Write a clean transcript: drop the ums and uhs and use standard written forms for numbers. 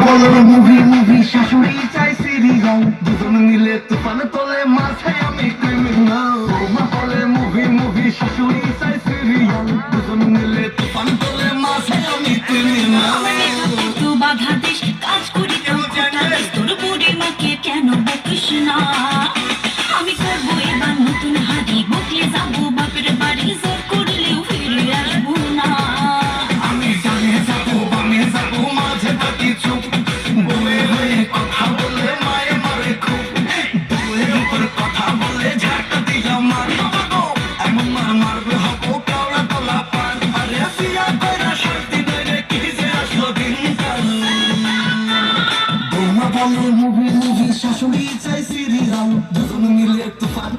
movie movie শাশুড়ি চাই serial দুজন মিলে তুফান তোলে মাথায় আমি ক্রিমিনাল বৌমা বলে মুভি মুভি শাশুড়ি চাই সিরিয়াল দুজন মিলে তুফান তোলে মাথায় আমি ক্রিমিনাল তো বাধা দেশ কাজ করি তোর বুড়ি মাকে কেন বকিস না আমি করবো এবার নতুন হাড়ি বকলে যাবো বাপের বাড়ি জোর করলেও ফিরে আসবো না আমি জানে যাবো বামে যাবো মাঝে থাকি চুপ বউয়ের হয়ে কথা বলে মায়ে মারে খুব বউয়ের উপর কথা বলে ঝাঁটা দিয়া মারবো এমন মার মারবে হবো কাউরা তোলা পান আরে সিয়া কইরা শান্তি দেয় কি যে আসলো দিনকাল বৌমা বলে মুভি মুভি শাশুড়ি চাই সিরিয়াল দুজন মিলে তুফান